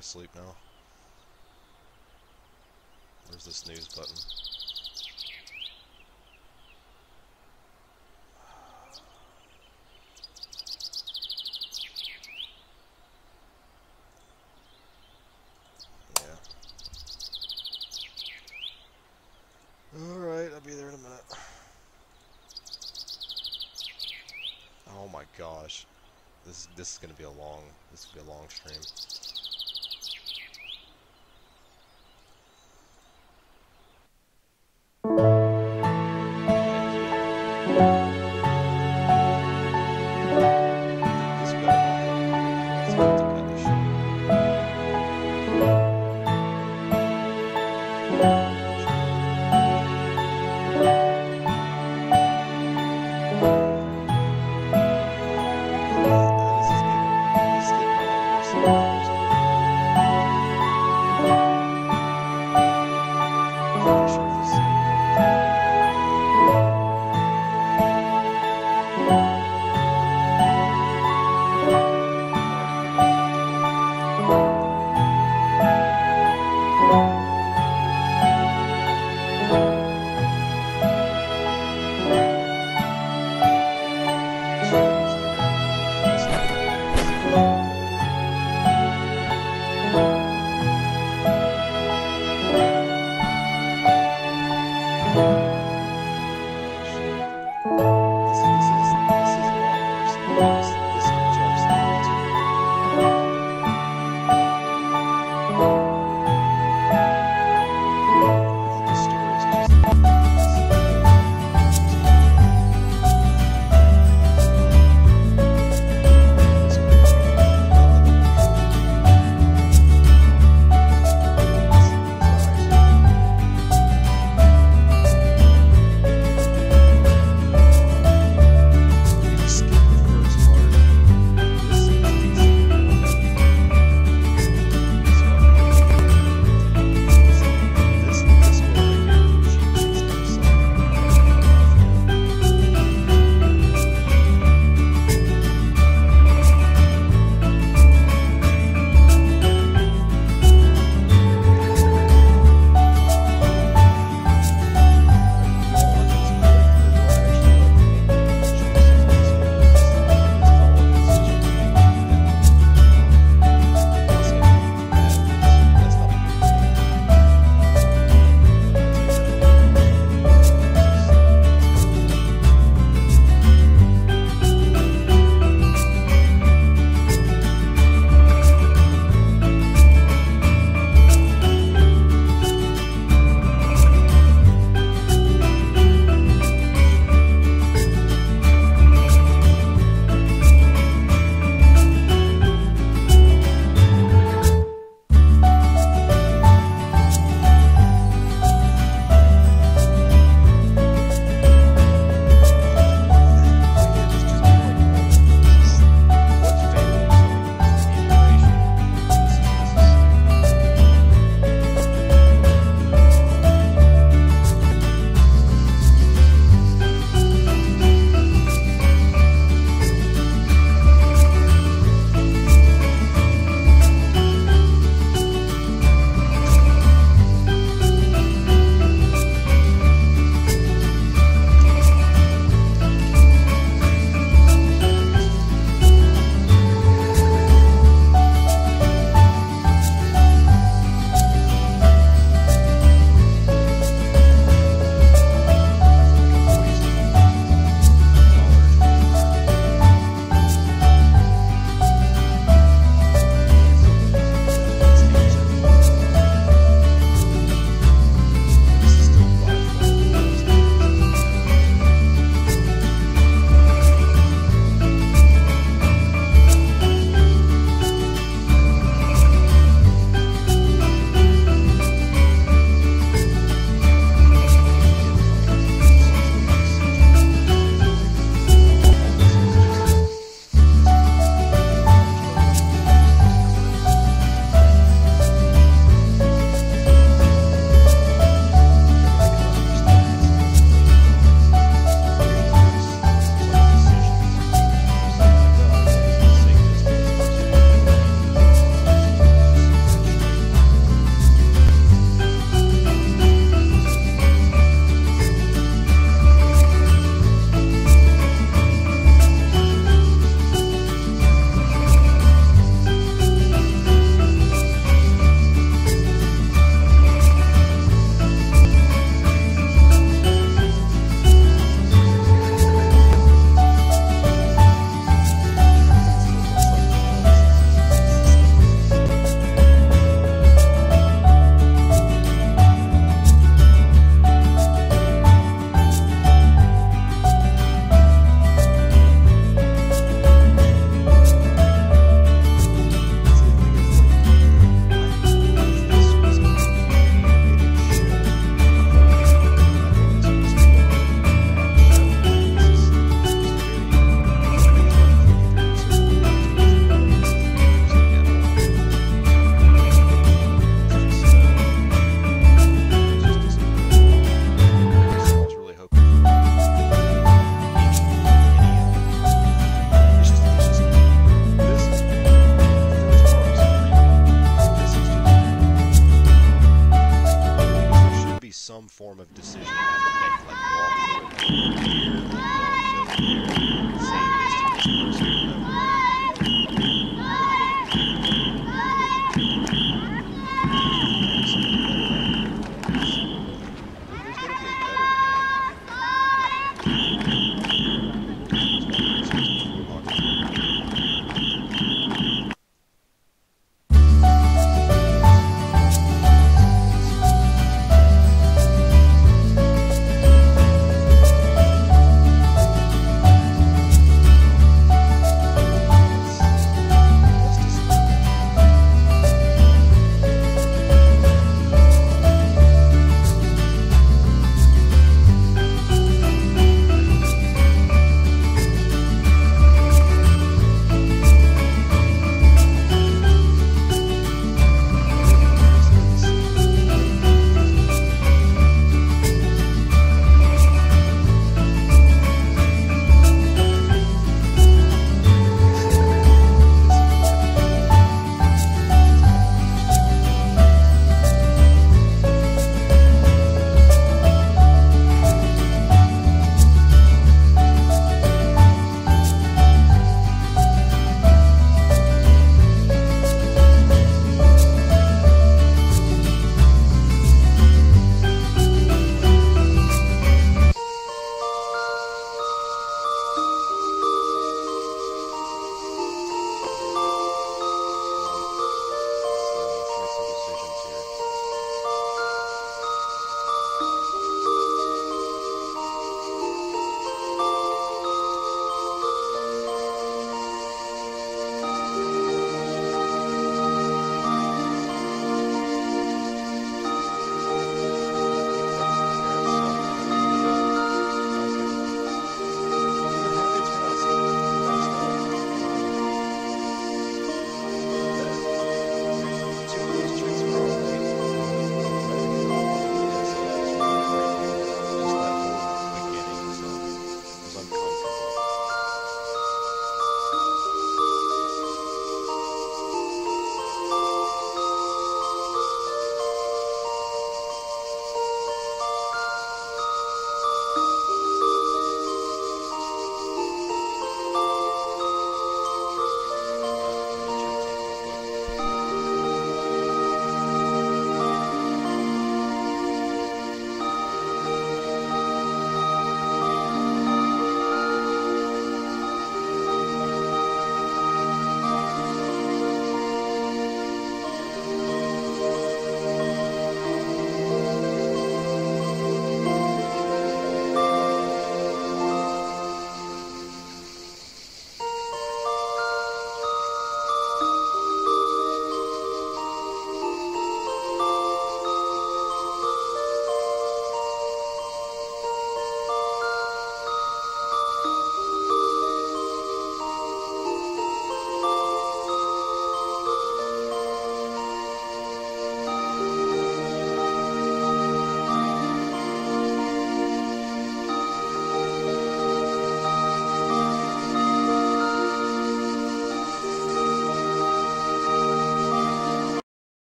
to sleep now. Where's the snooze button? Yeah. Alright, I'll be there in a minute. Oh my gosh. This is gonna be a long stream. This better not. Let's have to finish. This is getting more personal. Pretty sure this some form of decision you have to make, like walk through it here, like don't go here, say this to this person, whatever. There's gonna be a better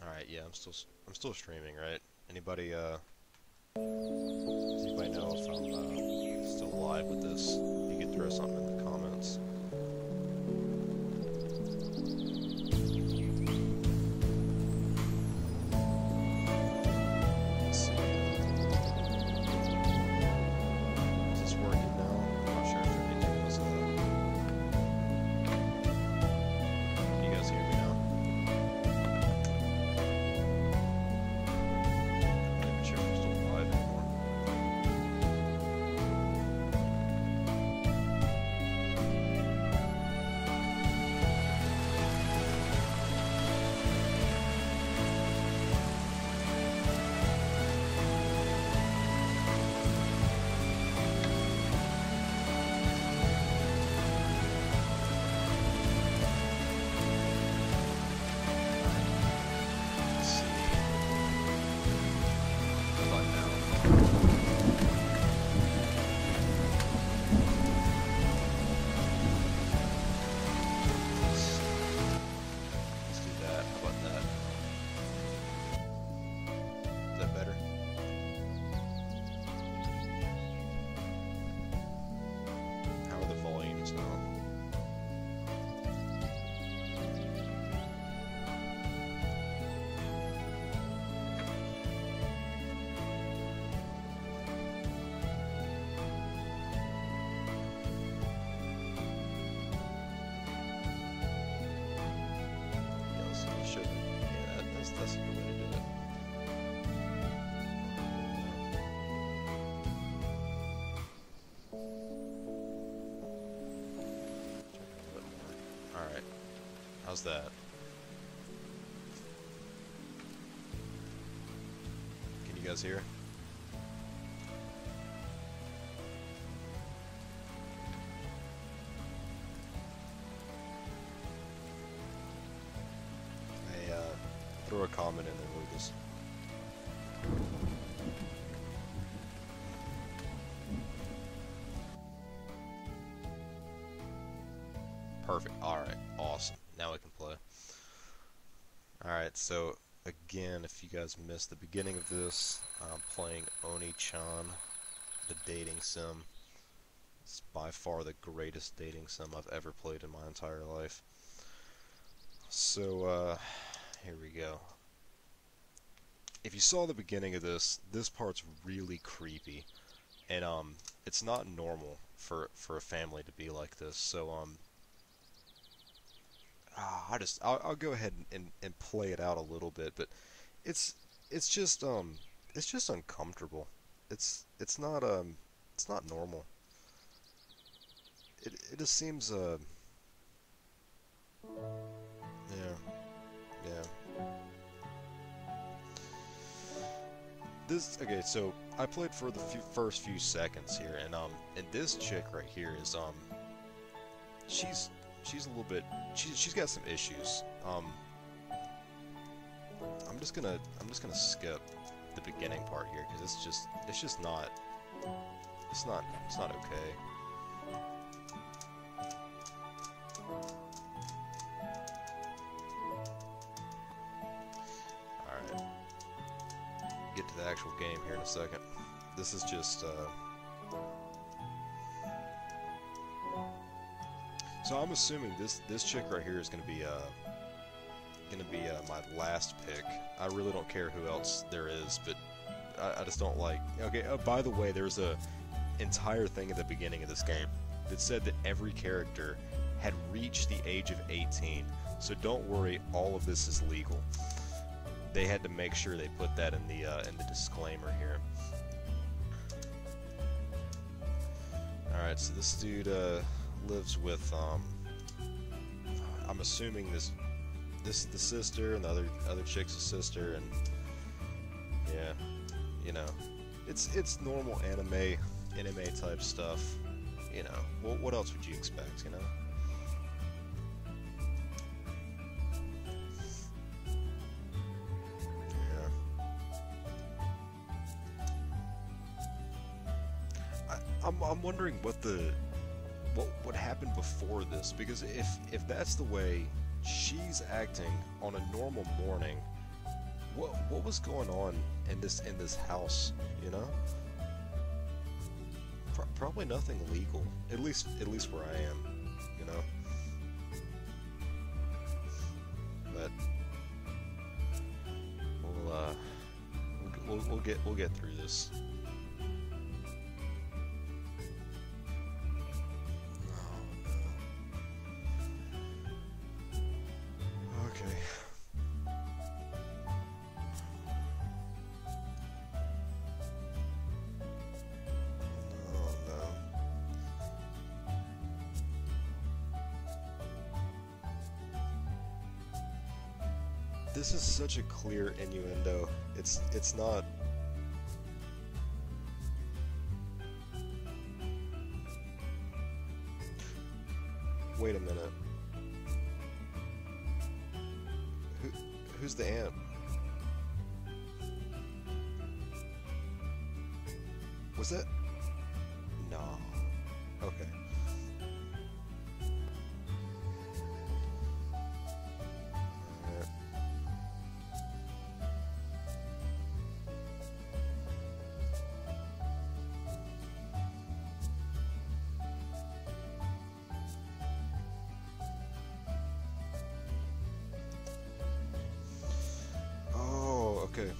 Alright, yeah, I'm still streaming, right? Anybody does anybody know if I'm still live with this? You can throw something in the comments. Let's see. Is this working now? I'm not sure if anything was Can you guys hear me now? I'm not sure if I'm still live. How's that? Can you guys hear? Hey, throw a comment in there, Lucas. Perfect. Alright, awesome. Now we can play. Alright, so again, if you guys missed the beginning of this, I'm playing Oni-chan, the dating sim. It's by far the greatest dating sim I've ever played in my entire life. So, here we go. If you saw the beginning of this, this part's really creepy. And, it's not normal for a family to be like this, so, I'll go ahead and play it out a little bit, but it's just uncomfortable. It's not normal. It just seems yeah. Okay, so I played for the first few seconds here, and this chick right here is she's a little bit, she's got some issues. I'm just gonna skip the beginning part here because it's not okay. All right, get to the actual game here in a second. This is just so I'm assuming this chick right here is gonna be my last pick. I really don't care who else there is, but I just don't like. Okay. By the way, there's a entire thing at the beginning of this game that said that every character had reached the age of 18. So don't worry, all of this is legal. They had to make sure they put that in the disclaimer here. All right. So this dude lives with I'm assuming this is the sister, and the other chick's a sister, and yeah, you know, it's normal anime type stuff, you know. What else would you expect, you know? Yeah. I'm wondering what happened before this, because if that's the way she's acting on a normal morning, what was going on in this house, you know? Probably nothing legal, at least where I am, you know. But we'll get through this. This is such a clear innuendo. It's not. Wait a minute. Who's the aunt? Was that? No. Okay. Okay.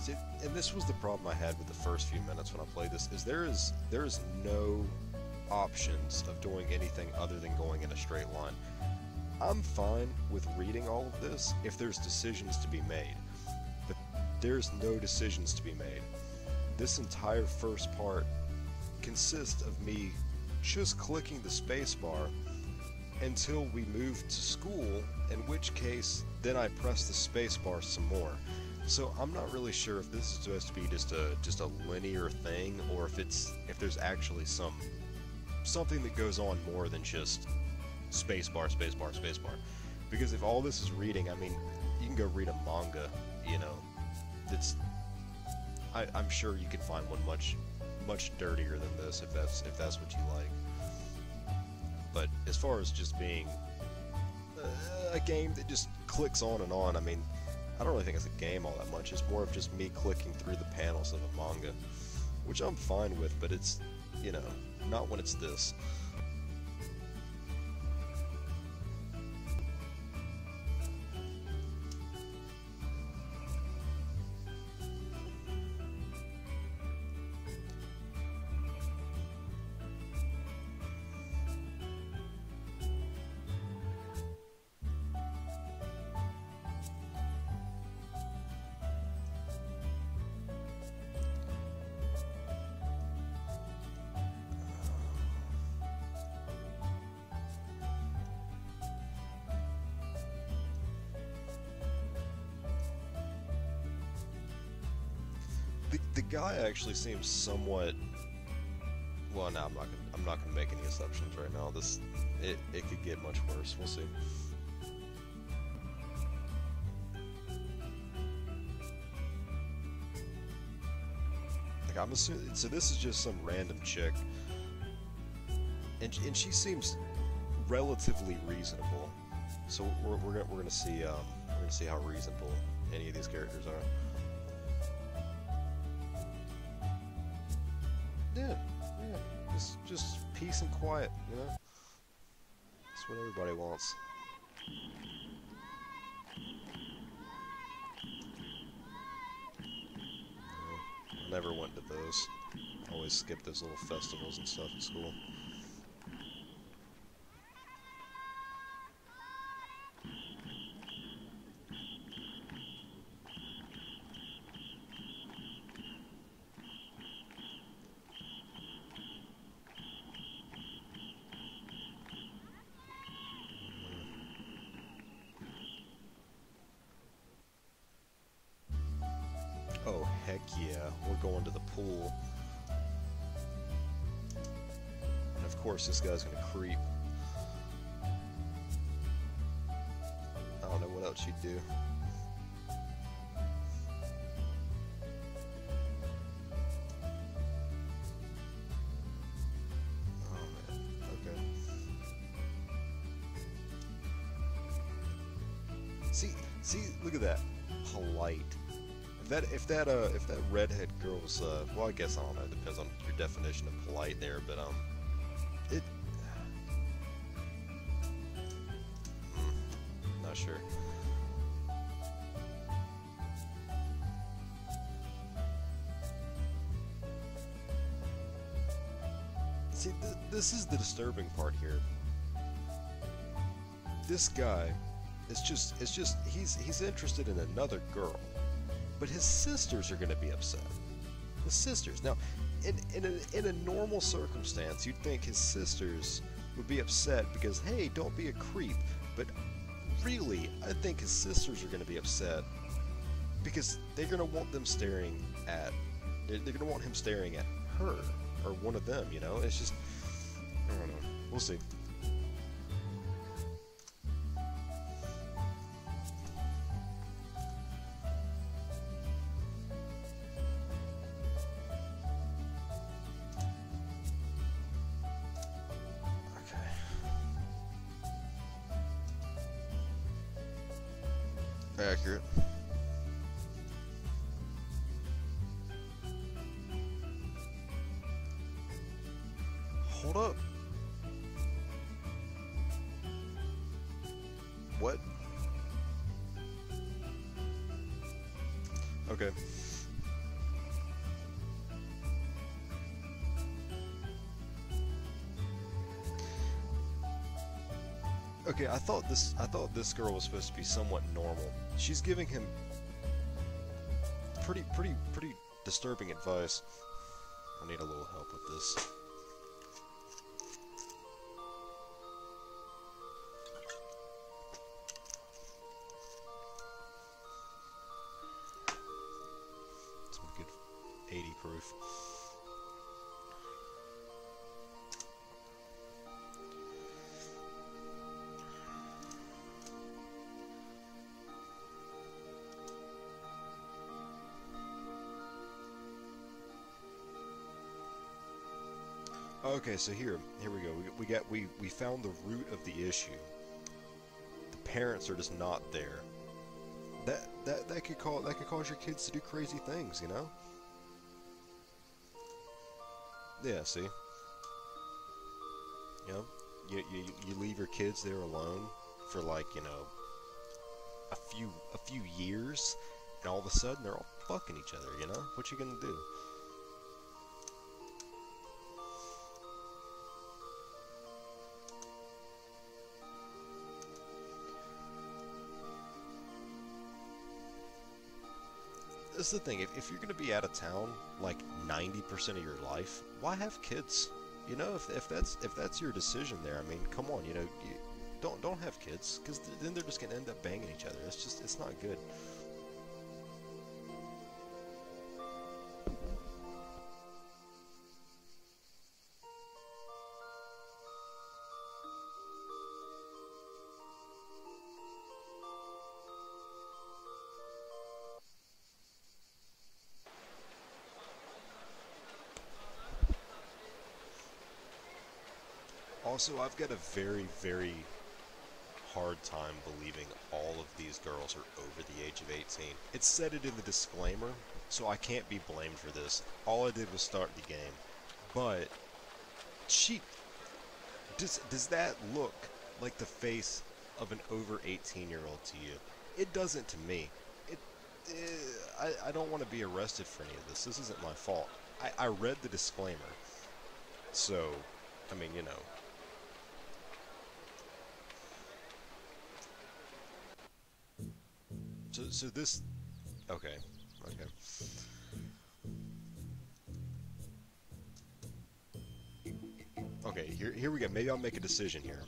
See, and this was the problem I had with the first few minutes when I played this, is there is no options of doing anything other than going in a straight line. I'm fine with reading all of this if there's decisions to be made, but there's no decisions to be made. This entire first part consists of me just clicking the spacebar until we move to school, in which case then I press the spacebar some more. So I'm not really sure if this is supposed to be just a linear thing, or if there's actually something that goes on more than just spacebar, spacebar, spacebar. Because if all this is reading, I mean, you can go read a manga, you know, I'm sure you can find one much dirtier than this if that's what you like. But as far as just being a game that just clicks on and on, I mean, I don't really think it's a game all that much. It's more of just me clicking through the panels of a manga, which I'm fine with, but it's, you know, not when it's this. The guy actually seems somewhat. Well, no, I'm not gonna make any assumptions right now. It could get much worse. We'll see. Like, I'm assuming. So this is just some random chick, and she seems relatively reasonable. So we're gonna see how reasonable any of these characters are. Yeah, just peace and quiet, you know? That's what everybody wants. I never went to those. I always skipped those little festivals and stuff at school. Oh, heck yeah, we're going to the pool. And of course this guy's gonna creep. I don't know what else you'd do. Oh man, okay. See, look at that. Polite. If that redhead girl's well, I guess I don't know. It depends on your definition of polite there, but not sure. See, this is the disturbing part here. This guy is just he's interested in another girl. But his sisters are going to be upset. His sisters. Now, in a normal circumstance, you'd think his sisters would be upset because, hey, don't be a creep. But really, I think his sisters are going to be upset because they're going to want them staring at. They're going to want him staring at her or one of them. You know, it's just. I don't know. We'll see. Accurate. Hold up. What? Okay. Okay, I thought this girl was supposed to be somewhat normal. She's giving him pretty disturbing advice. I need a little help with this. Some good 80 proof. Okay, so here we go. We found the root of the issue. The parents are just not there. That could cause your kids to do crazy things, you know? Yeah, see? You know, you leave your kids there alone for like, you know, a few years, and all of a sudden they're all fucking each other, you know? What you gonna do? This is the thing, if you're going to be out of town like 90% of your life, why have kids? You know, if that's your decision there, I mean, come on, you know, don't have kids, because then they're just going to end up banging each other. It's not good. Also, I've got a very hard time believing all of these girls are over the age of 18. It said it in the disclaimer, so I can't be blamed for this. All I did was start the game. But does that look like the face of an over 18-year-old to you? It doesn't to me. I don't want to be arrested for any of this. This isn't my fault. I read the disclaimer. So, I mean, you know. So this, okay. Okay, here we go. Maybe I'll make a decision here.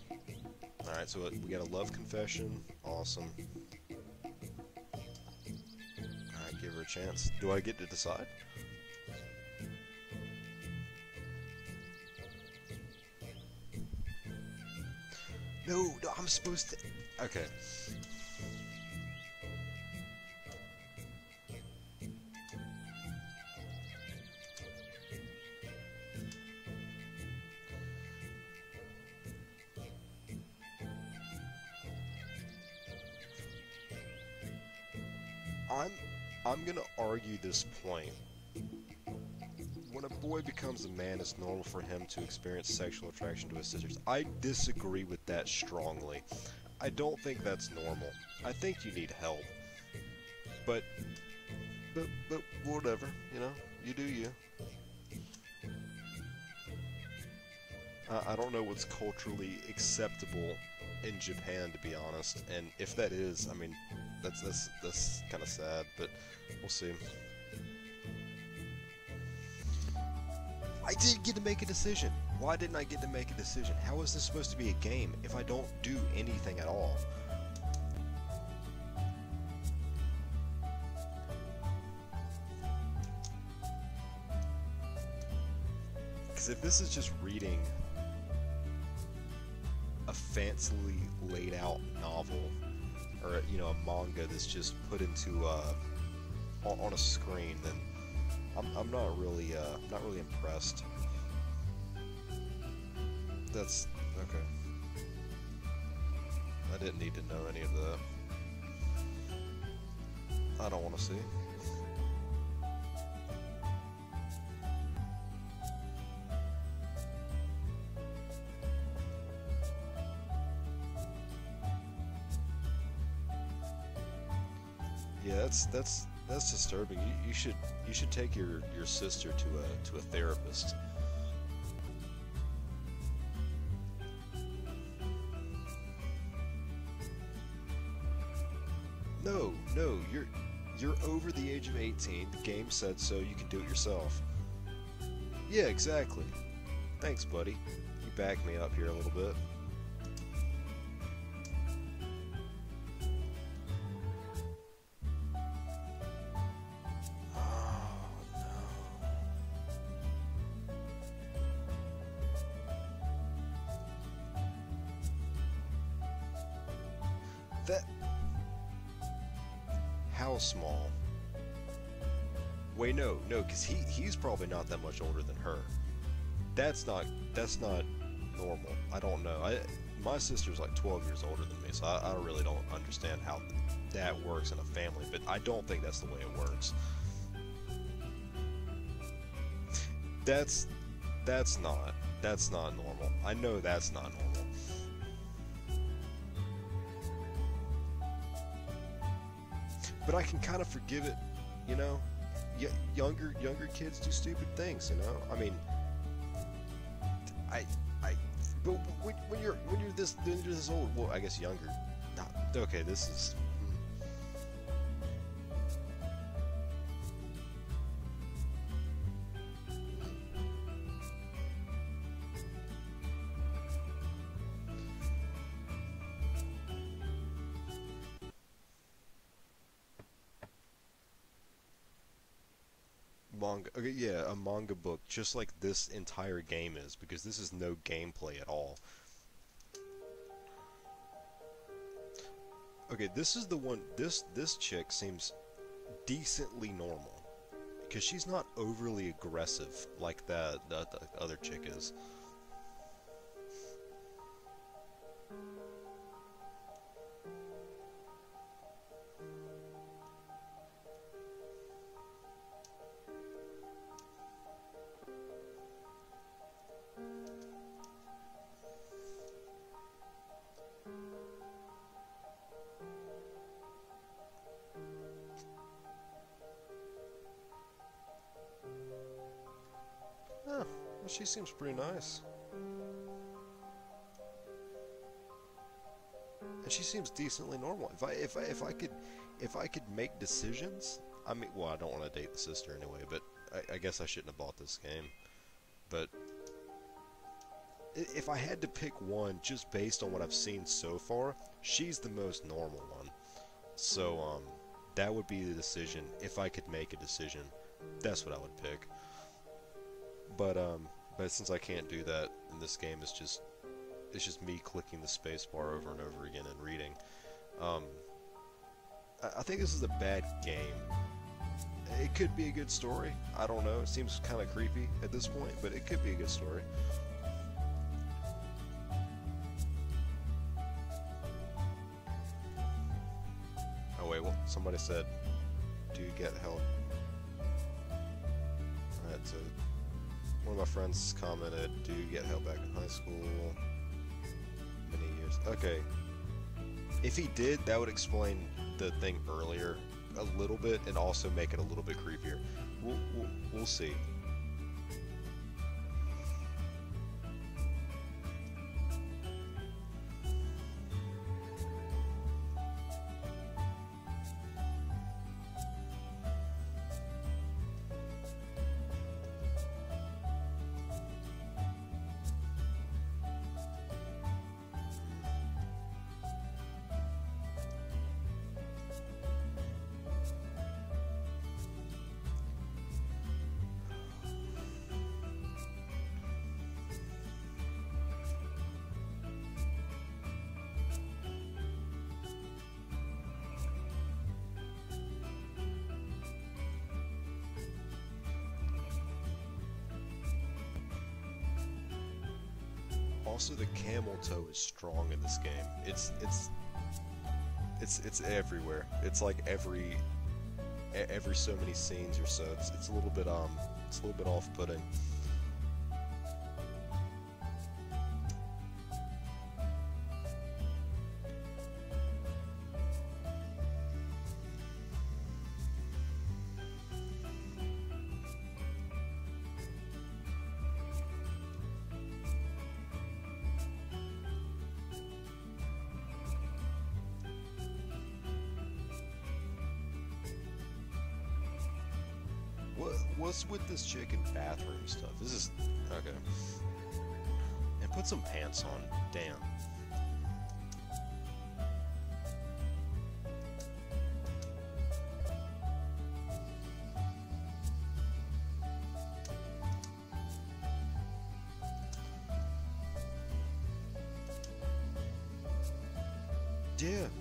Alright, so we got a love confession. Awesome. Alright, give her a chance. Do I get to decide? No, I'm supposed to... Okay. I'm gonna argue this point. When a boy becomes a man, it's normal for him to experience sexual attraction to his sisters. I disagree with that strongly. I don't think that's normal. I think you need help. But whatever, you know, you do you. I don't know what's culturally acceptable in Japan, to be honest, and if that is, I mean, that's kind of sad, but we'll see. I didn't get to make a decision. Why didn't I get to make a decision? How is this supposed to be a game if I don't do anything at all? Because if this is just reading a fancily laid out novel, or you know, a manga that's just put into on a screen, then I'm not really impressed. That's okay. I didn't need to know any of that. I don't want to see. Yeah, that's disturbing. You should take your sister to a therapist. No, no, you're over the age of 18. The game said so. You can do it yourself. Yeah, exactly. Thanks, buddy. You backed me up here a little bit. That... How small? Wait, no, because he's probably not that much older than her. That's not normal. I don't know. My sister's like 12 years older than me, so I really don't understand how that works in a family, but I don't think that's the way it works. That's not normal. I know that's not normal. But I can kind of forgive it, you know? Younger kids do stupid things, you know? I mean, but when you're this old, well, I guess younger. Not okay. This is. Manga. Okay, yeah, a manga book, just like this entire game is, because this is no gameplay at all. Okay, this is the one. This chick seems decently normal, because she's not overly aggressive like the other chick is. Oh, well, she seems pretty nice. And she seems decently normal. If I could make decisions, I mean, well, I don't want to date the sister anyway, but I guess I shouldn't have bought this game. But if I had to pick one just based on what I've seen so far, she's the most normal one. So that would be the decision. If I could make a decision, that's what I would pick. But since I can't do that, and this game is just me clicking the space bar over and over again and reading. I think this is a bad game. It could be a good story. I don't know. It seems kind of creepy at this point, but it could be a good story. Oh wait, well, somebody said, "Do you get help?" I had to. One of my friends commented, "Do you get help back in high school?" Many years. Okay. If he did, that would explain the thing earlier a little bit, and also make it a little bit creepier. We'll see. Also, the camel toe is strong in this game. It's everywhere. It's like every so many scenes or so. It's a little bit off-putting. What's with this chick in bathroom stuff? This is... okay. And put some pants on. Damn.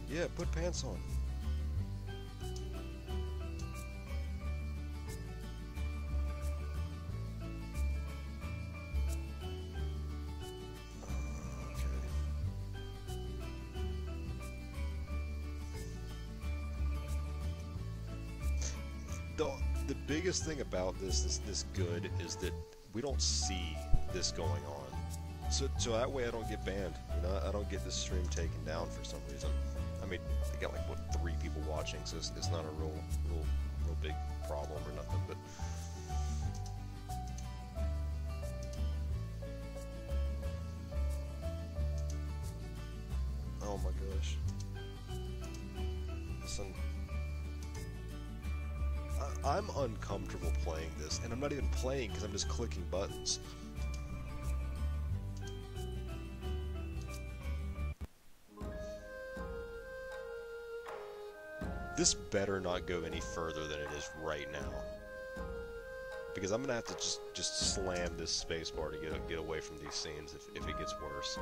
Yeah, put pants on. The biggest thing about this good is that we don't see this going on. So that way I don't get banned. You know, I don't get this stream taken down for some reason. I mean, I got like, what, 3 people watching, so it's not a real big problem or nothing, but... oh my gosh. Listen. I'm uncomfortable playing this, and I'm not even playing because I'm just clicking buttons. This better not go any further than it is right now, because I'm gonna have to just slam this spacebar to get away from these scenes if it gets worse.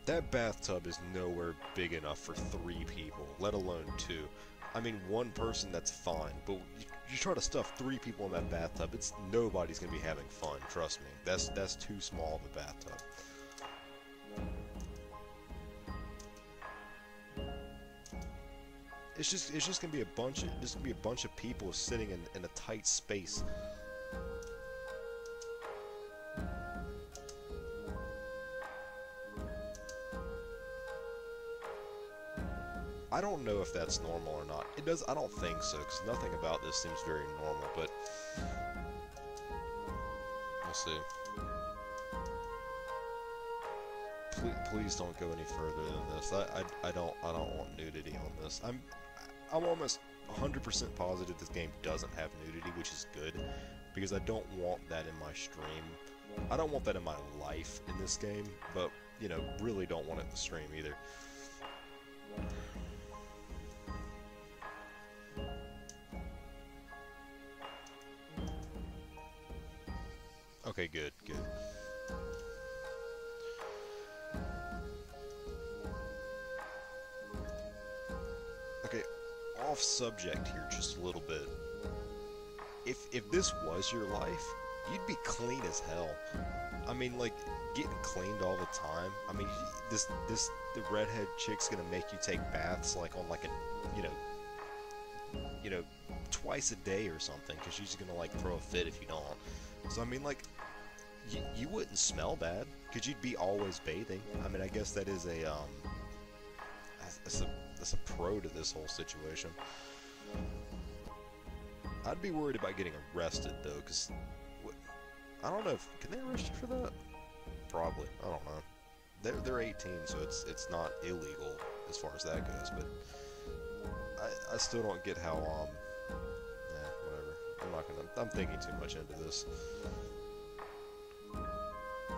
That bathtub is nowhere big enough for 3 people, let alone 2. I mean, 1 person, that's fine, but you try to stuff 3 people in that bathtub, nobody's gonna be having fun, trust me. That's too small of a bathtub. It's just gonna be a bunch of people sitting in a tight space. I don't know if that's normal or not. I don't think so, because nothing about this seems very normal, but... we'll see. Please don't go any further than this. I don't want nudity on this. I'm almost 100% positive this game doesn't have nudity, which is good, because I don't want that in my stream. I don't want that in my life in this game, but, you know, really don't want it in the stream either. Okay, good. Okay, off subject here just a little bit. If this was your life, you'd be clean as hell. I mean, like, getting cleaned all the time. I mean, the redhead chick's gonna make you take baths, like, on, like, a, you know, twice a day or something, because she's gonna, like, throw a fit if you don't. So, I mean, like, you wouldn't smell bad, because you'd be always bathing. I mean, I guess that is that's a pro to this whole situation. I'd be worried about getting arrested, though, because... I don't know can they arrest you for that? Probably. I don't know. They're 18, so it's not illegal as far as that goes, but... I still don't get how, whatever. I'm thinking too much into this.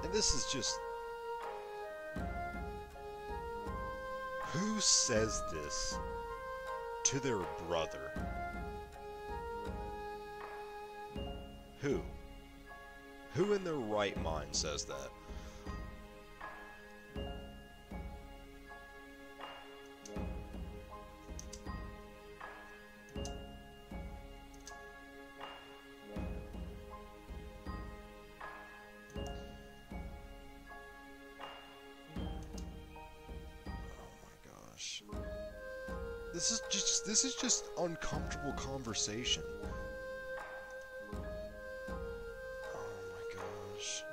And this is just... who says this to their brother? Who? Who in their right mind says that? This is just uncomfortable conversation. Oh my gosh.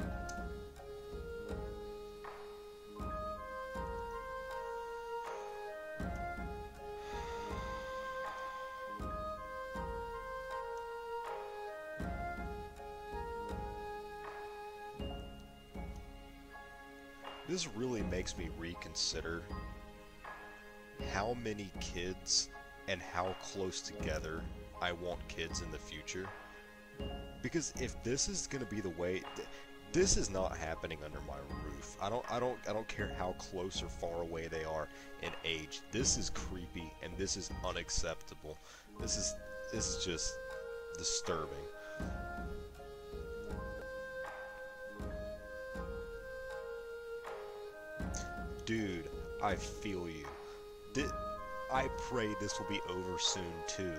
this really makes me reconsider how many kids and how close together I want kids in the future. Because if this is gonna be the way, this is not happening under my roof. I don't care how close or far away they are in age. This is creepy and this is unacceptable. This is just disturbing. Dude, I feel you. I pray this will be over soon too.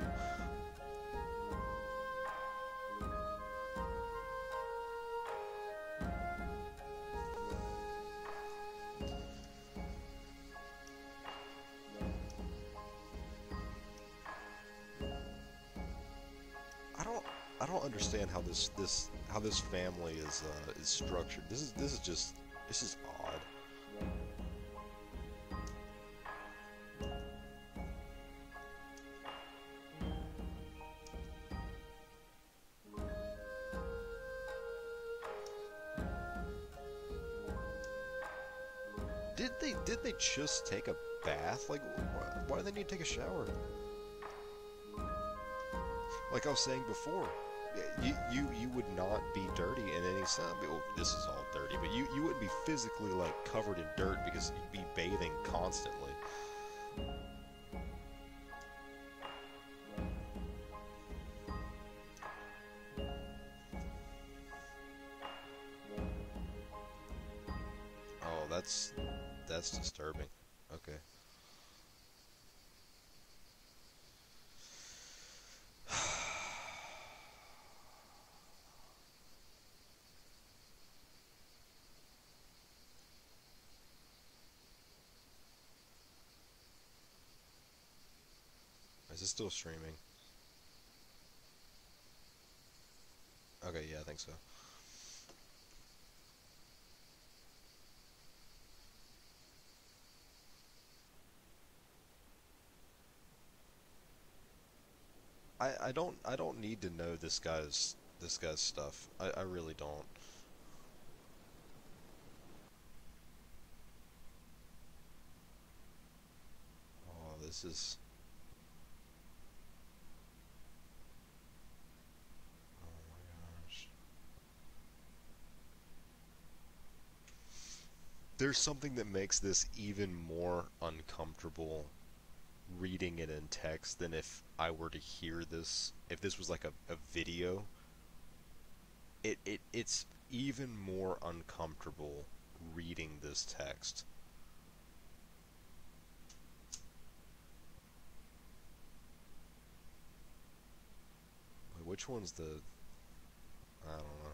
I don't understand how this family is structured. This is odd. Did they just take a bath? Like, why do they need to take a shower? Like I was saying before, you would not be dirty in any sense. Well, this is all dirty, but you wouldn't be physically like covered in dirt because you'd be bathing constantly. Oh, that's disturbing. Okay. Is it still streaming? Okay, yeah, I think so. I don't need to know this guy's stuff. I really don't. Oh, this is. Oh my gosh. There's something that makes this even more uncomfortable reading it in text than if I were to hear this. If this was like a video, it's even more uncomfortable reading this text. Which one's the... I don't know.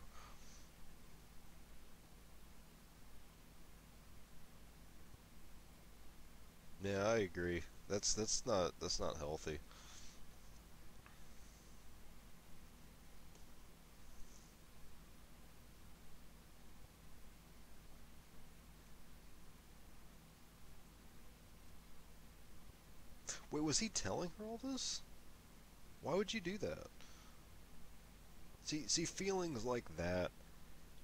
Yeah, I agree. That's not healthy. Wait, was he telling her all this? Why would you do that? See, feelings like that,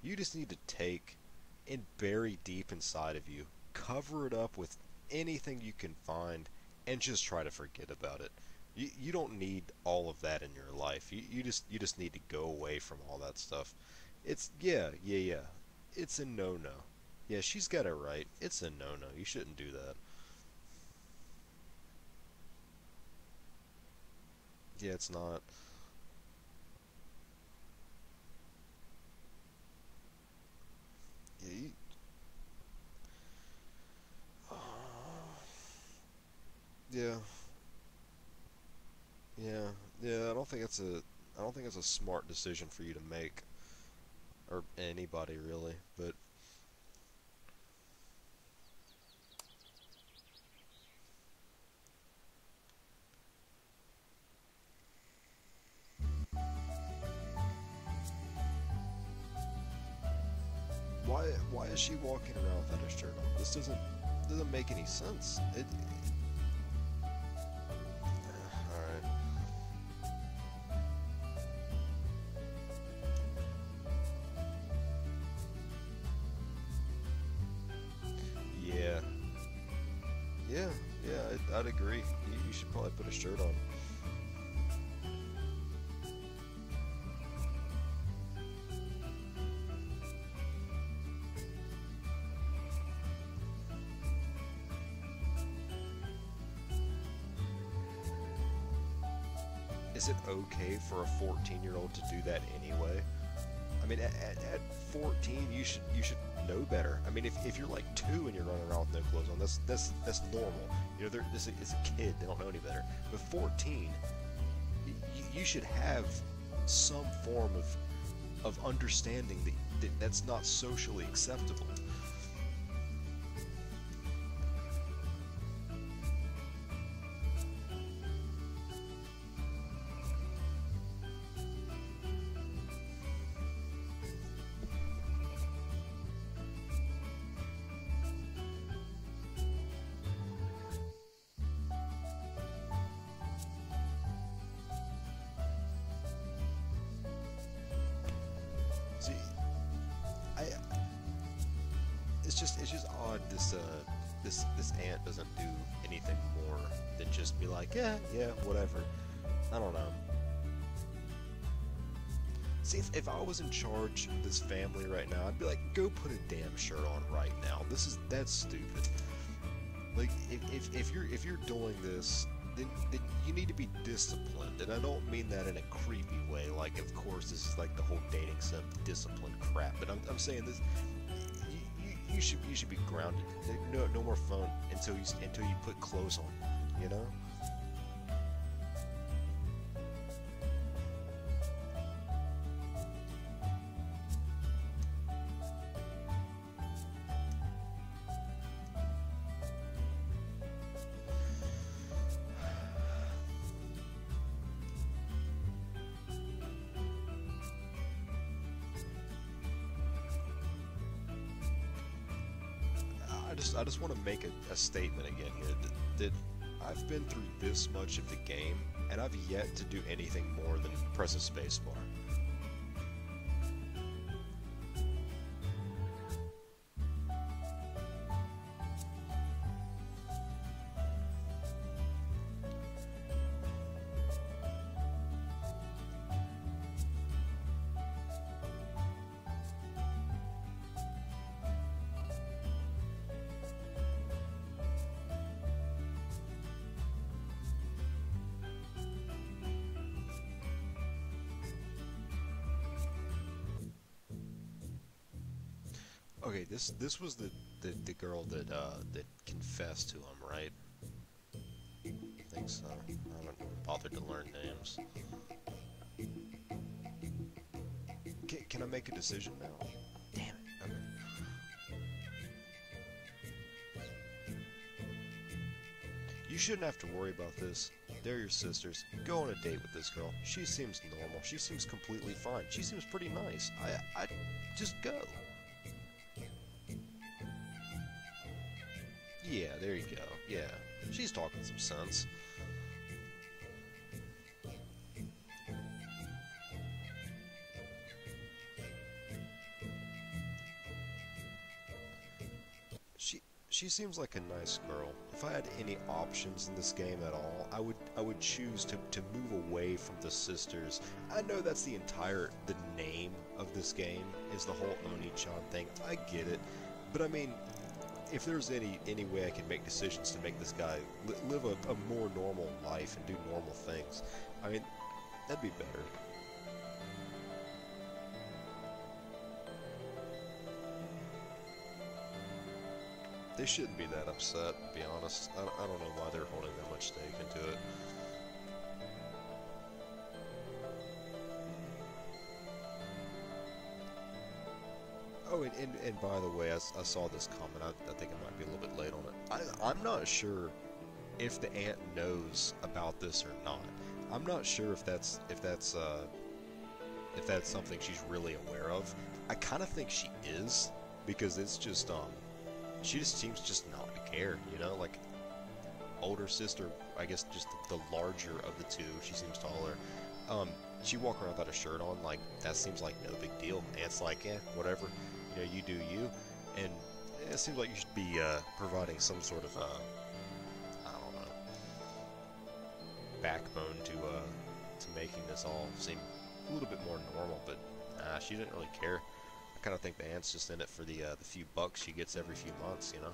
you just need to take and bury deep inside of you. Cover it up with anything you can find and just try to forget about it. You don't need all of that in your life. You just need to go away from all that stuff. It's yeah. It's a no-no. Yeah, she's got it right. It's a no-no. You shouldn't do that. Yeah, it's not. Yeah, yeah, yeah, yeah. I don't think it's a smart decision for you to make, or anybody really. But why is she walking around without her shirt on? This doesn't make any sense. All right. I'd agree. You should probably put a shirt on. Is it okay for a 14-year-old to do that anyway? I mean, at 14, you should know better. I mean, if you're like 2 and you're running around with no clothes on, that's normal. You know, it's a kid; they don't know any better. But 14, you should have some form of understanding that's not socially acceptable. See, it's just odd this aunt doesn't do anything more than just be like, yeah, whatever. I don't know. See, if I was in charge of this family right now, I'd be like, go put a damn shirt on right now. That's stupid. Like, if you're doing this, then you need to be disciplined, and I don't mean that in a creepy way. Like, of course, this is like the whole dating sim discipline crap. But I'm saying this. You should be grounded. No more phone until you put clothes on. You know. I just want to make a statement again here that I've been through this much of the game, and I've yet to do anything more than press a spacebar. Okay, this was the girl that confessed to him, right? I think so. I haven't bothered to learn names. Can I make a decision now? Damn it. Okay. You shouldn't have to worry about this. They're your sisters. Go on a date with this girl. She seems normal. She seems completely fine. She seems pretty nice. I just go. Yeah, there you go. Yeah, she's talking some sense. She seems like a nice girl. If I had any options in this game at all, I would choose to move away from the sisters. I know that's the name of this game is the whole Oni-chan thing. I get it, but I mean, if there's any way I can make decisions to make this guy live a more normal life and do normal things, I mean, that'd be better. They shouldn't be that upset, to be honest. I don't know why they're holding that much stake into it. Oh, and by the way, I saw this comment. I think I might be a little bit late on it. I'm not sure if the aunt knows about this or not. I'm not sure if that's something she's really aware of. I kind of think she is, because it's just she just seems just not to care, you know, like older sister, I guess just the larger of the two. She seems taller. She walk around without a shirt on, like that seems like no big deal. Aunt's like, yeah, whatever. You know, you do you, and it seems like you should be providing some sort of, I don't know. backbone to making this all seem a little bit more normal, but she didn't really care. I kind of think the aunt's just in it for the few bucks she gets every few months, you know?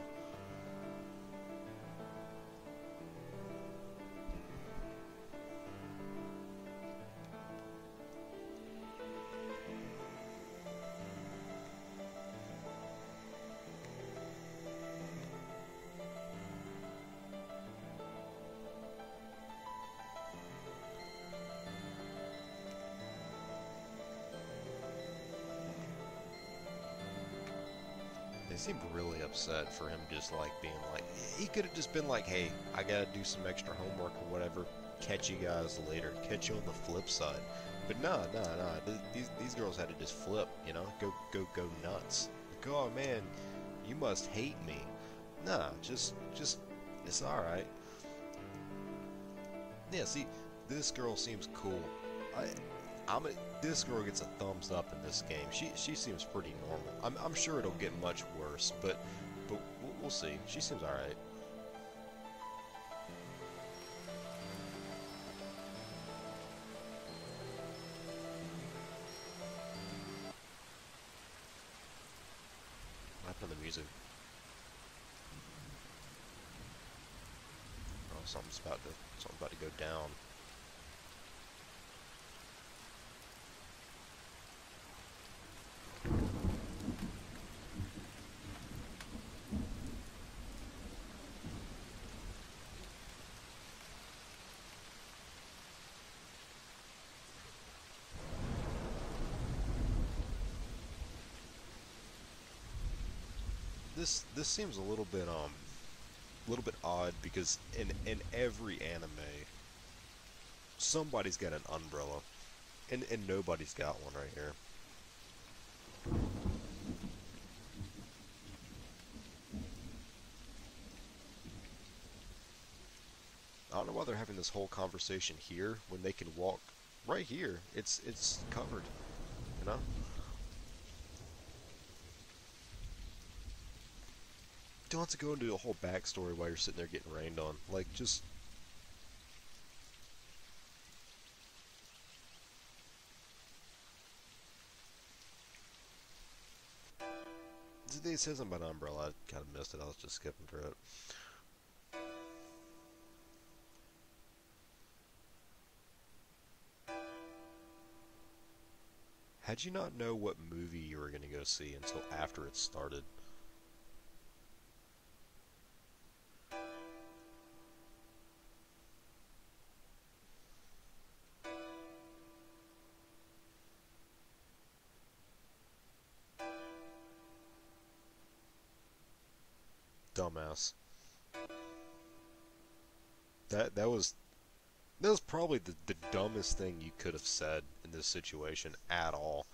They seemed really upset for him just like being like, he could have just been like, hey, I gotta do some extra homework or whatever, catch you guys later, catch you on the flip side. But nah, these girls had to just flip, you know, go nuts. Like, oh man, you must hate me. Nah, just, it's alright. Yeah, see, this girl seems cool. This girl gets a thumbs up in this game. She seems pretty normal. I'm sure it'll get much worse, but we'll see. She seems alright. What happened to the music? Oh, something's about to go down. This seems a little bit odd because in every anime somebody's got an umbrella and nobody's got one right here. I don't know why they're having this whole conversation here when they can walk right here. It's covered, you know? Don't have to go into a whole backstory while you're sitting there getting rained on. Like, just... They said something about an umbrella. I kind of missed it. I was just skipping through it. How'd you not know what movie you were going to go see until after it started? Dumbass. That was probably the dumbest thing you could have said in this situation at all.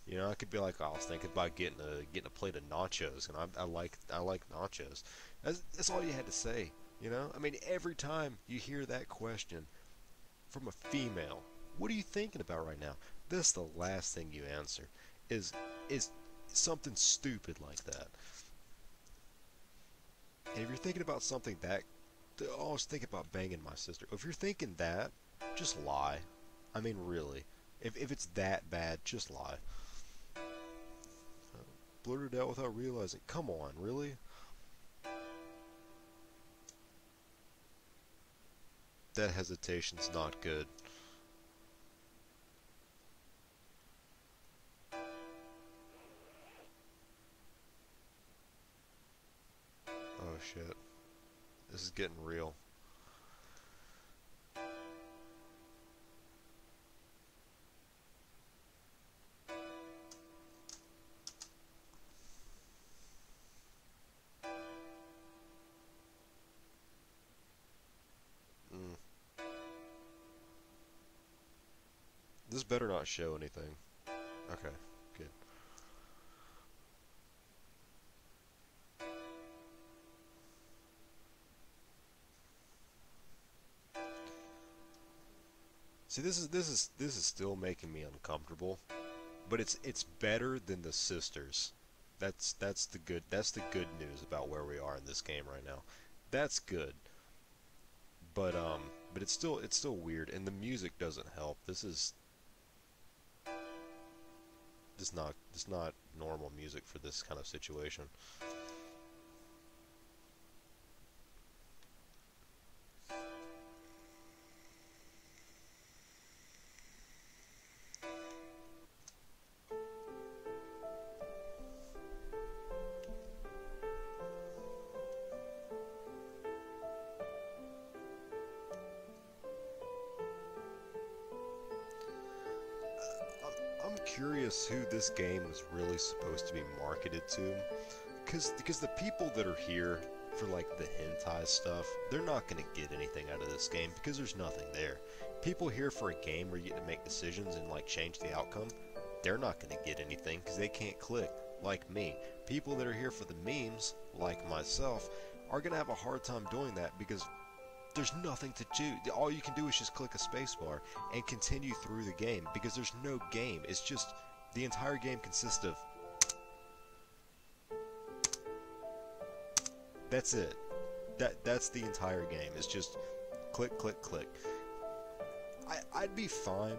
You know, I could be like, oh, I was thinking about getting a plate of nachos, and I like nachos. That's all you had to say. You know, I mean, every time you hear that question from a female, what are you thinking about right now? This is the last thing you answer. Is something stupid like that. And if you're thinking about something that, oh, I was thinking about banging my sister. If you're thinking that, just lie. I mean, really. If it's that bad, just lie. Blurted out without realizing. Come on, really? That hesitation's not good. Oh shit. This is getting real. This better not show anything. Okay, good. See, this is still making me uncomfortable, but it's better than the sisters. That's the good news about where we are in this game right now. That's good. But But it's still weird, and the music doesn't help. This is just not normal music for this kind of situation. I'm curious who this game was really supposed to be marketed to, because the people that are here for like the hentai stuff, they're not going to get anything out of this game because there's nothing there. People here for a game where you get to make decisions and like change the outcome, they're not going to get anything because they can't click, like me. People that are here for the memes, like myself, are going to have a hard time doing that because there's nothing to do. All you can do is just click a spacebar and continue through the game because there's no game. It's just the entire game consists of that's it. That's the entire game. It's just click, click, click. I'd be fine.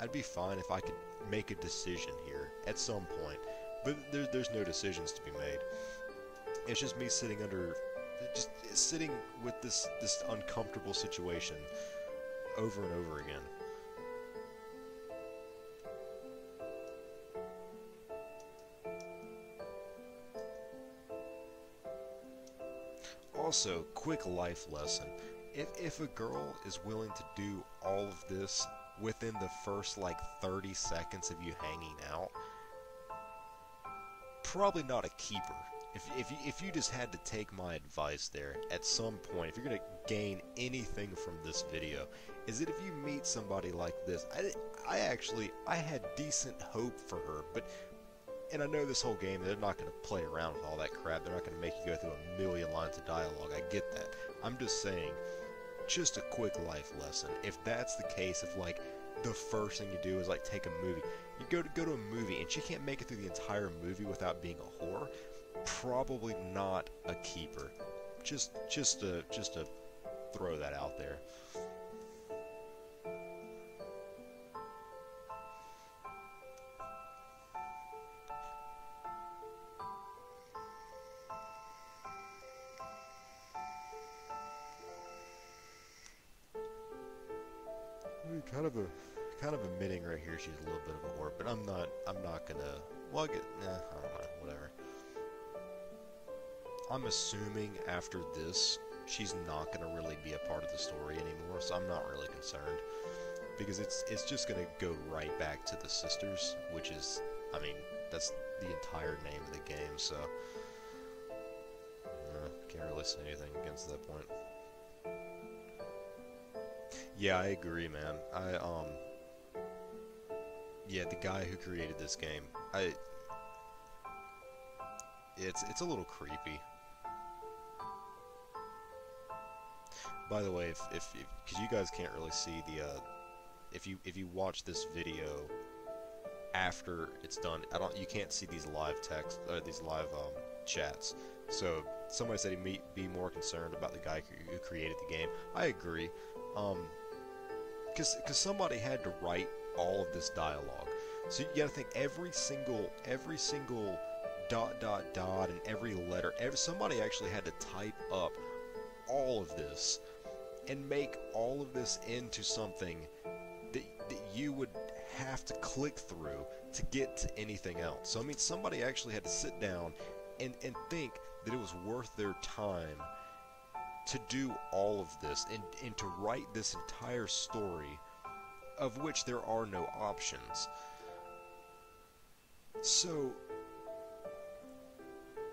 I'd be fine if I could make a decision here at some point, but there's no decisions to be made. It's just me just sitting with this uncomfortable situation over and over again. Also, quick life lesson. If a girl is willing to do all of this within the first like 30 seconds of you hanging out, probably not a keeper. If you just had to take my advice there at some point, if you're gonna gain anything from this video, is that if you meet somebody like this, I had decent hope for her, and I know this whole game, they're not going to play around with all that crap. They're not going to make you go through a million lines of dialogue. I get that. I'm just saying, just a quick life lesson. If that's the case, if like the first thing you do is like take a movie, you go to a movie and she can't make it through the entire movie without being a whore, probably not a keeper. Just to throw that out there. Kind of admitting right here she's a little bit of a whore, but I'm not gonna, well, I don't know, whatever. I'm assuming after this, she's not gonna really be a part of the story anymore, so I'm not really concerned, because it's just gonna go right back to the sisters, which is, I mean, that's the entire name of the game, so, can't really say anything against that point. Yeah, I agree, man. Yeah, the guy who created this game, it's a little creepy. By the way, because you guys can't really see if you watch this video after it's done, you can't see these live text, these live chats. So somebody said he'd be more concerned about the guy who created the game. I agree. Because somebody had to write all of this dialogue. So you gotta think every single dot and every letter, somebody actually had to type up all of this and make all of this into something that you would have to click through to get to anything else. So I mean, somebody actually had to sit down and think that it was worth their time to do all of this and to write this entire story, of which there are no options. So,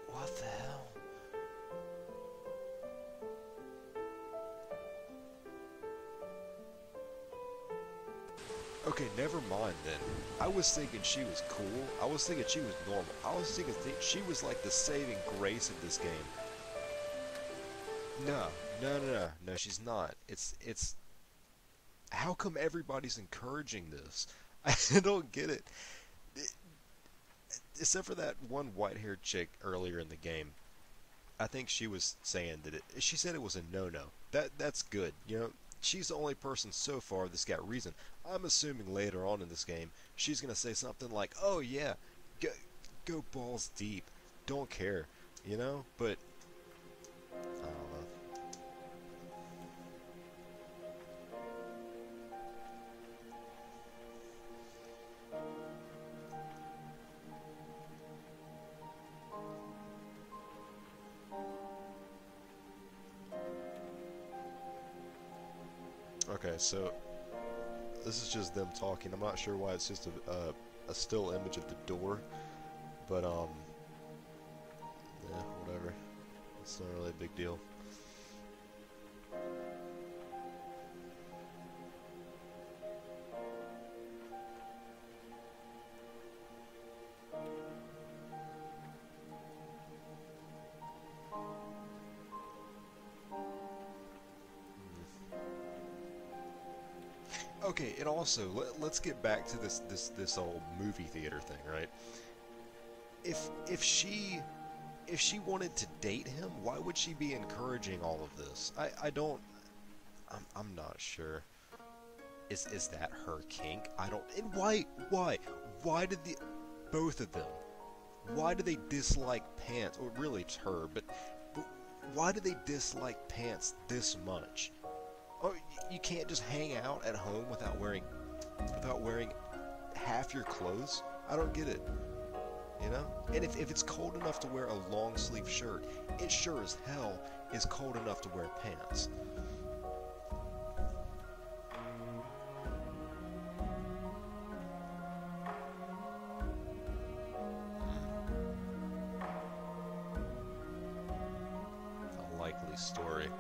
what the hell? Okay, never mind then. I was thinking she was cool. I was thinking she was normal. I was thinking she was like the saving grace of this game. No, she's not. It's how come everybody's encouraging this? I don't get it. Except for that one white-haired chick earlier in the game. I think she was saying that she said it was a no-no. That's good. You know, she's the only person so far that's got reason. I'm assuming later on in this game, she's gonna say something like, "Oh yeah, go balls deep, don't care," you know? But I don't know. Okay, so this is just them talking. I'm not sure why it's just a still image of the door, but yeah, whatever. It's not really a big deal. Okay, and also let's get back to this old movie theater thing, right? If she wanted to date him, why would she be encouraging all of this? I don't. I'm not sure. Is that her kink? I don't. And why did the both of them? Why do they dislike pants? Well, really, it's her, but why do they dislike pants this much? Oh, you can't just hang out at home without wearing half your clothes? I don't get it. You know? And if it's cold enough to wear a long sleeve shirt, it sure as hell is cold enough to wear pants. A likely story.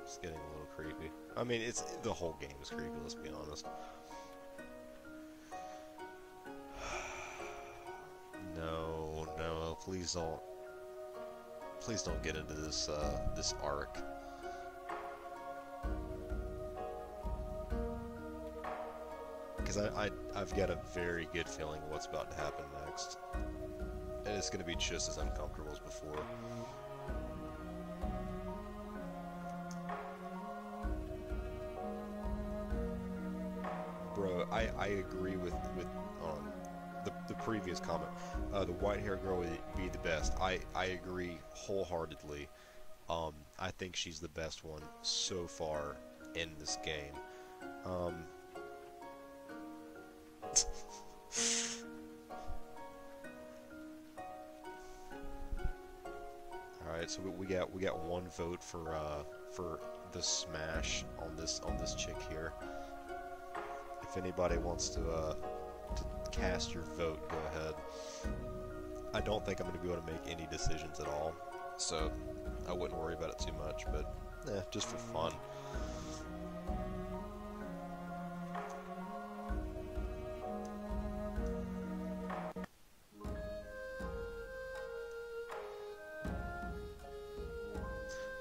It's getting a little creepy. I mean, the whole game is creepy, let's be honest. No, please don't get into this this arc. Because I've got a very good feeling what's about to happen next. And it's gonna be just as uncomfortable as before. Bro, I agree with the previous comment. The white-haired girl would be the best. I agree wholeheartedly. I think she's the best one so far in this game. All right, so we got one vote for the smash on this chick here. If anybody wants to cast your vote, go ahead. I don't think I'm going to be able to make any decisions at all, so I wouldn't worry about it too much, but just for fun.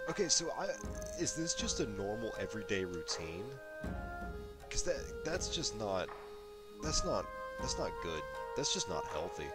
Okay, so is this just a normal everyday routine? Because that's just not, that's not good. That's just not healthy.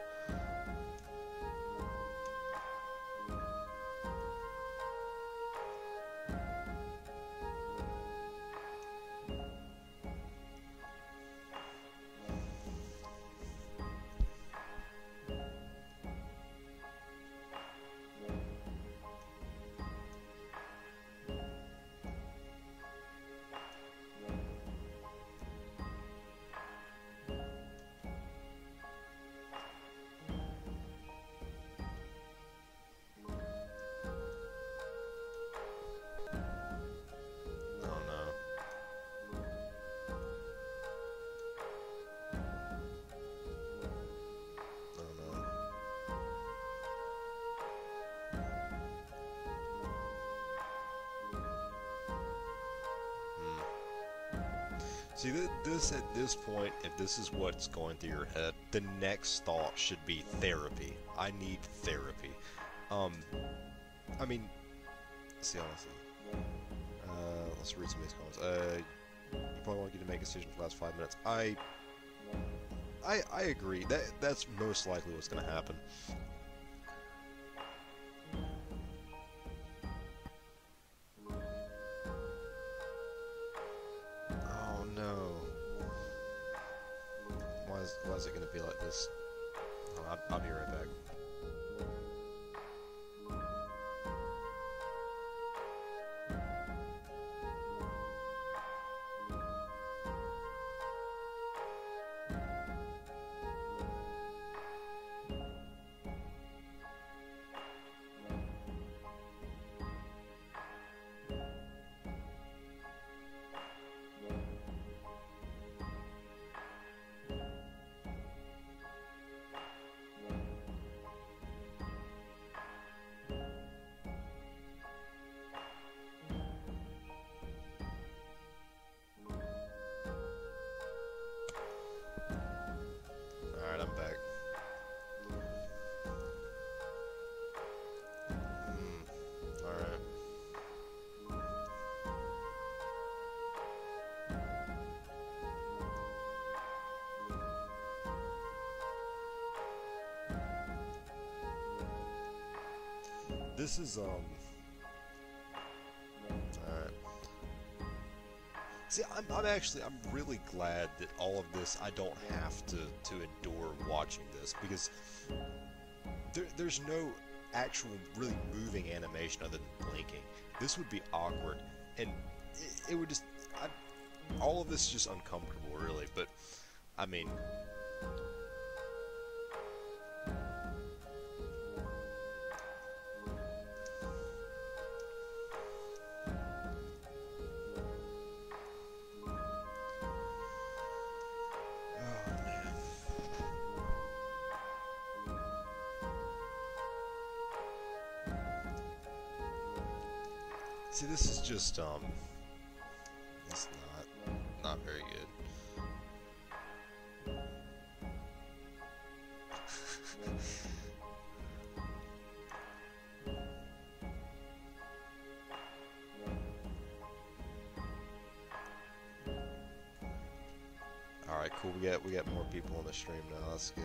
See, this at this point, if this is what's going through your head, the next thought should be therapy. I need therapy. I mean, let's see, honestly. Let's read some of these comments. You probably want to get to make a decision for the last 5 minutes. I agree. That's most likely what's going to happen. gonna be like this. I'll be right back. Alright, I'm back. Alright. This is, Alright. See, I'm really glad that all of this, I don't have to endure watching this, because there's no actual really moving animation other than blinking. This would be awkward, and it would just, all of this is just uncomfortable, really, but, I mean... See, this is just, it's not very good. Alright, cool, we got more people on the stream now, that's good.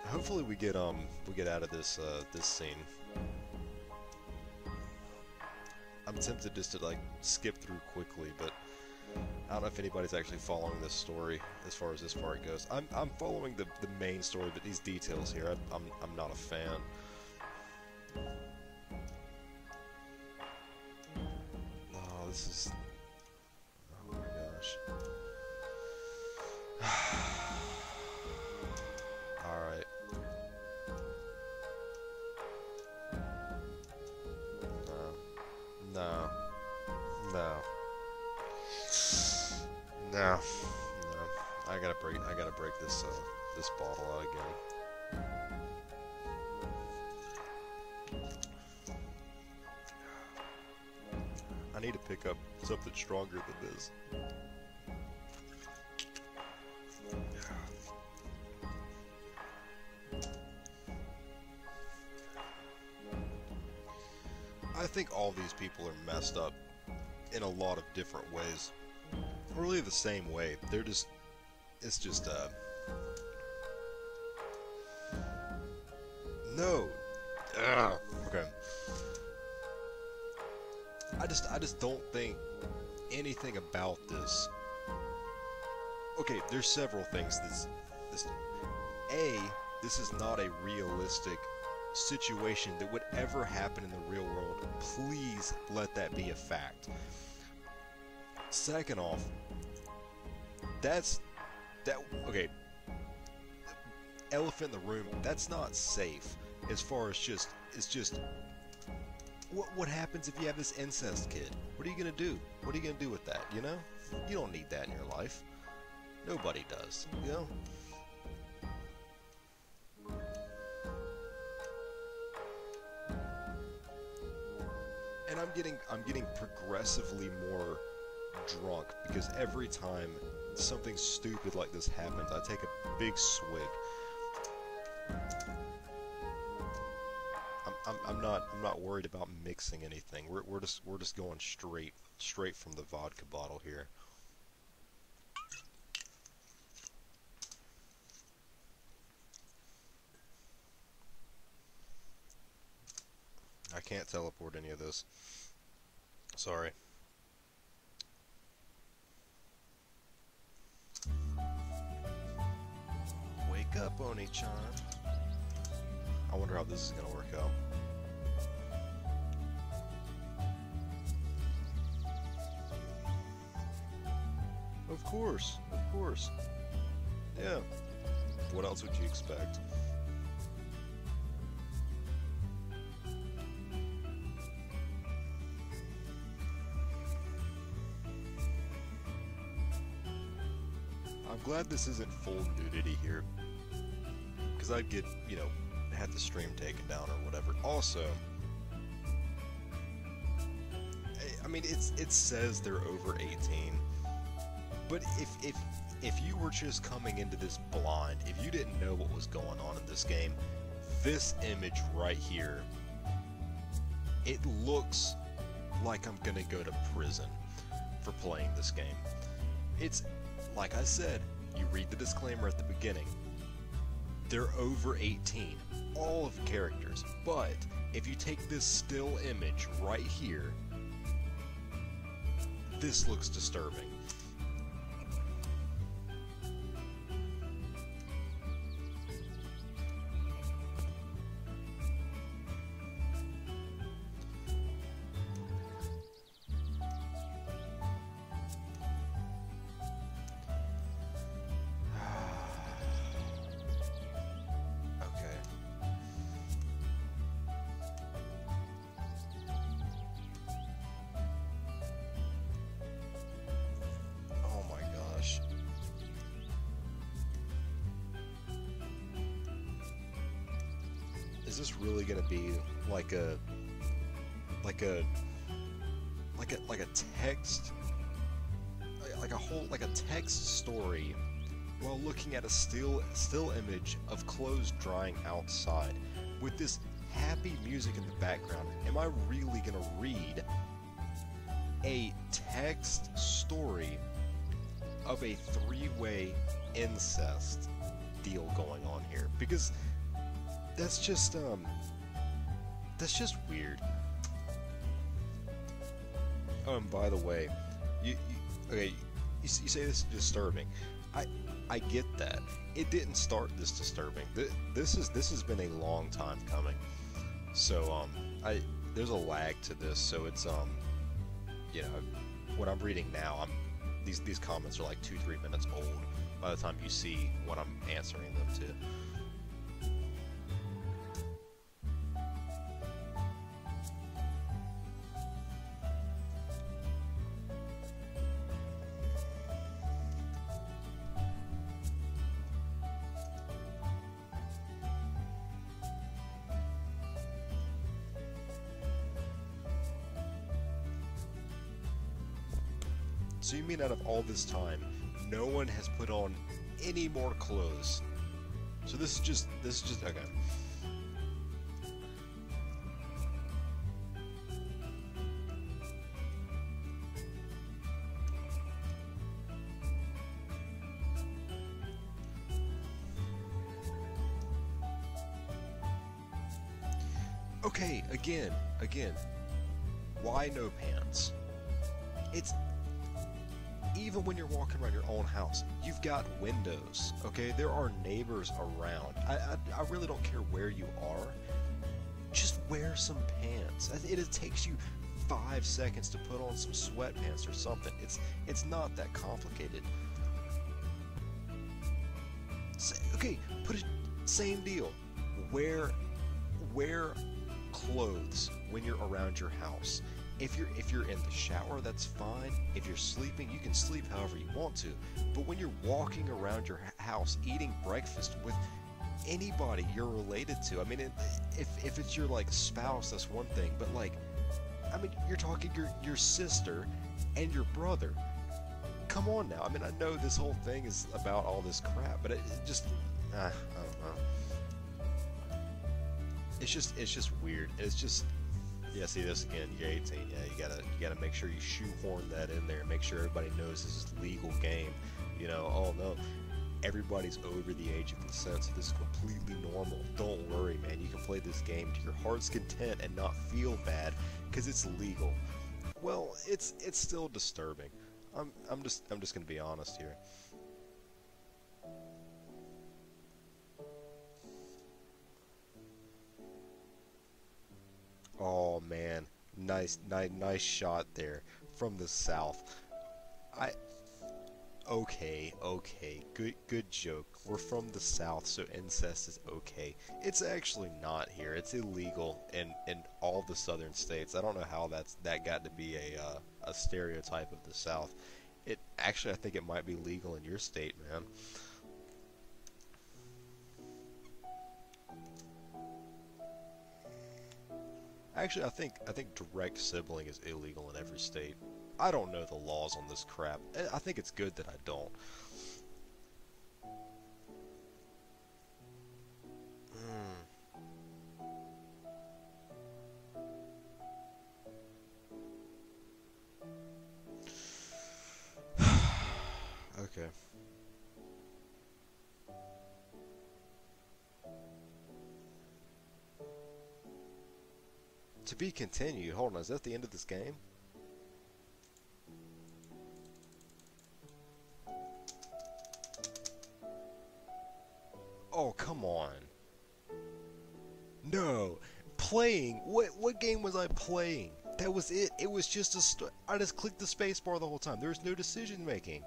Hopefully we get out of this this scene. I'm tempted just to like skip through quickly, but I don't know if anybody's actually following this story as far as this part goes. I'm following the main story, but these details here, I'm not a fan. Oh, this is, oh my gosh. Alright. No. No. No. I gotta break this this bottle out again. I need to pick up something stronger than this. I think all these people are messed up in a lot of different ways. Really the same way. They're just, it's just, no. Ugh. Okay. I just don't think anything about this. Okay, there's several things. This is not a realistic situation that would ever happen in the real world. Please let that be a fact. Second off, okay, elephant in the room, that's not safe as far as it's just what happens if you have this incest kid? What are you gonna do? What are you gonna do with that, you know? You don't need that in your life. Nobody does, you know? And I'm getting progressively more drunk because every time something stupid like this happens, I take a big swig. I'm not worried about mixing anything. We're just going straight from the vodka bottle here. I can't teleport any of this. Sorry. Wake up, Oni-chan. I wonder how this is gonna work out. Of course, of course. Yeah. What else would you expect? I'm glad this isn't full nudity here, because I'd get, had the stream taken down or whatever. Also, I mean, it says they're over 18, but if you were just coming into this blind, if you didn't know what was going on in this game, this image right here, it looks like I'm gonna go to prison for playing this game. It's, like I said, you read the disclaimer at the beginning. They're over 18, all of the characters, but if you take this still image right here, this looks disturbing. Is this really gonna be like a text, like a text story, while looking at a still image of clothes drying outside with this happy music in the background? Am I really gonna read a text story of a three-way incest deal going on here? Because that's just weird. Oh, and by the way, you say this is disturbing. I get that. It didn't start this disturbing. This has been a long time coming. So there's a lag to this. So it's what I'm reading now, these comments are like 2-3 minutes old by the time you see what I'm answering them to. So you mean out of all this time, no one has put on any more clothes? So this is just okay. Okay, again, why no pants? It's even when you're walking around your own house, you've got windows, okay? There are neighbors around. I really don't care where you are. Just wear some pants. It takes you 5 seconds to put on some sweatpants or something. It's not that complicated. Okay, same deal. Wear clothes when you're around your house. If you're in the shower, that's fine. If you're sleeping, you can sleep however you want to. But when you're walking around your house eating breakfast with anybody you're related to, I mean, if it's your like spouse, that's one thing. But like, I mean, you're talking your sister and your brother. Come on now. I mean, I know this whole thing is about all this crap, but it just, I don't know. it's just weird. It's just yeah. See this again. You're 18. Yeah, you gotta make sure you shoehorn that in there. Make sure everybody knows this is legal game. You know. Oh no, everybody's over the age of consent, so this is completely normal. Don't worry, man. You can play this game to your heart's content and not feel bad because it's legal. Well, it's still disturbing. I'm just gonna be honest here. Oh man, nice shot there from the south. I okay, good joke. We're from the south, so incest is okay. It's actually not here. It's illegal in all the southern states. I don't know how that got to be a stereotype of the south. It actually, I think it might be legal in your state, man. Actually, I think direct sibling is illegal in every state. I don't know the laws on this crap. I think it's good that I don't. Hmm. Okay. To be continued. Hold on, is that the end of this game? Oh, come on. No. Playing? What game was I playing? That was it. It was just I just clicked the spacebar the whole time. There was no decision making.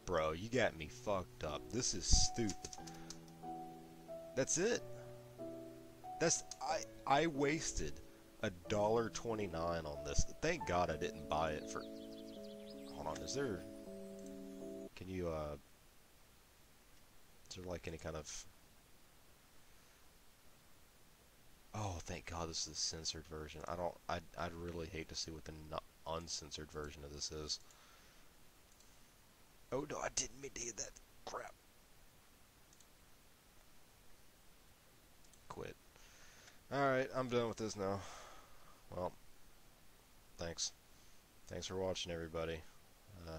Bro, you got me fucked up. This is stupid. That's it. I wasted $1.29 on this. Thank God I didn't buy it for. Hold on, is there? Can you is there like any kind of? Oh, thank God this is the censored version. I don't. I'd really hate to see what the uncensored version of this is. Oh no, I didn't mean to hit that. Crap. Quit. Alright, I'm done with this now. Well, thanks. Thanks for watching, everybody.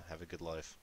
Have a good life.